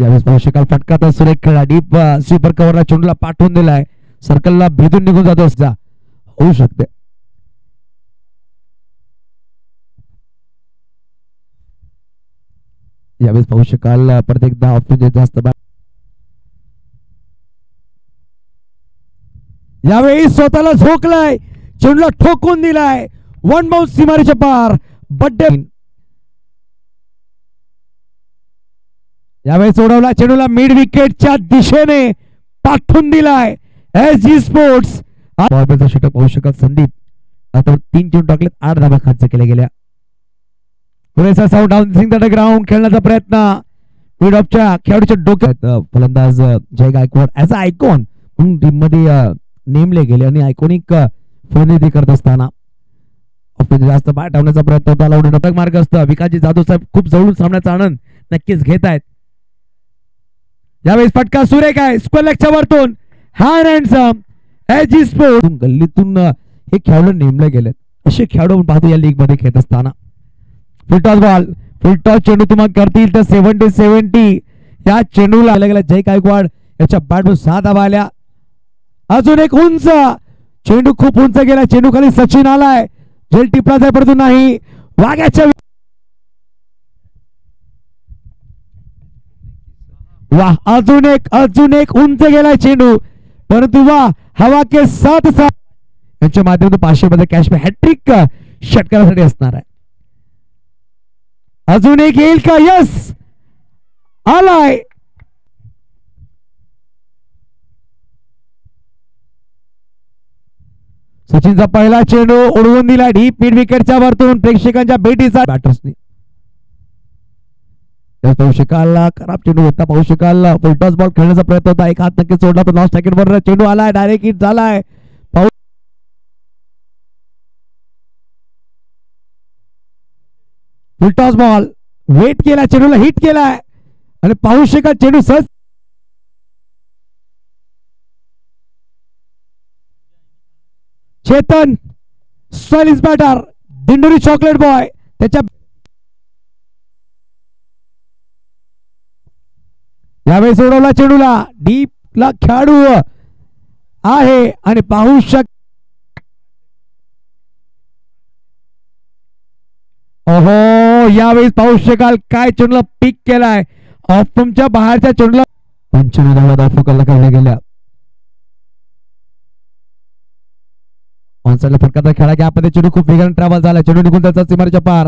यावेळेस पाहू शकाल फटका सुरेख खेळा डीप स्वीपर कव्हरला चेंडूला पाठवून दिलाय सर्कलला भेदून निघून जातो असता होऊ शकते. यावेळेस पाहू शकाल परत एकदा ऑप्शन जास्त यावेळी स्वतःला झोकलाय चेंडूला ठोकून दिलाय वन बाउंस सीमारेच्या पार बड्डे यावेळी सोडवला चेंडूला मिड विकेटच्या दिशेने पाठवून दिलाय SG स्पोर्ट्स. षटक पाहू शकत संदीप आता 3 चेंडू टाकलेत 8 धावा खर्च केल्या गेल्या. पुरेसा साऊंड डाऊन द ग्राउंड खेळण्याचा प्रयत्न मिड ऑफच्या खेळाडूच्या डोक्यात फलंदाज जय गायकवाड ऍज अ आयकॉन म्हणून टीम मध्ये नेमले गेले आणि आयकॉनिक फलंदाजी करत असताना जास्त पाय ठेवण्याचा प्रयत्न होता. लावून डटक मार्ग असतं विकासजी जाधव साहेब खूप जवळून सामन्याचा आनंद नक्कीच घेत आहेत. यावेळेस फटका सुरेख आहे स्क्वेअर लेगच्या वरतून हॅन्ड हँडसम SG स्पोर्ट्स गल्लीतून हे खेळाडू नेमले गेलेत असे खेळाडू आपण पाहतो या लीग मध्ये खेळत असताना. फुलटॉस बॉल फुलटॉस चेंडू तुम्हाला करतील तर 70-70 या चेंडूला गेला जय गायकवाड याच्या बॅटवर 6 धावा आल्या. अजून एक उंच चेंडू खूप उंच गेला चेंडू खाली सचिन आलाय झेल टिपला जाय परंतु नाही वाघ्याच्या वाह अजून एक उंच गेला चेंडू परंतु वाह हवा के साथ यांच्या माध्यमातून 500 मध्ये कॅश में हॅट्रिक षटकारासाठी असणार आहे. अजून एक येईल का यस आलाय सचिनचा पहिला चेंडू उडवून दिला डीप मिड विकेटच्या वरतून प्रेक्षकांच्या भेटीचा बॅटर्सनी पाहू शकाल खराब चेंडू होता पाहू शकाल फुलटॉस बॉल खेळण्याचा प्रयत्न होता एक हात नक्की सोडला तो 9 सेकंड वर चेंडू आलाय डायरेक्ट हिट झालाय. फुलटॉस बॉल वेट केला चेंडूला हिट केलाय आणि पाहू शकाल चेंडू सहज Chetan stylish batter Dindori chocolate boy त्याच्या यावेळी सोडवला चेंडूला डीप ला खेळाडू आहे आणि पाहू ओहो यावेळी पाहू शकाल काय चेंडूला पिक केलाय ऑफच्या बाहेरच्या चेंडूला 95 धावा दाखवला करण्यात गेल्या. ऑनसाइडला फटका खेळा गॅपमध्ये चेंडू खूप वेगाने ट्रॅव्हल झाला चेंडू निघून त्याचा सीमारेच्या पार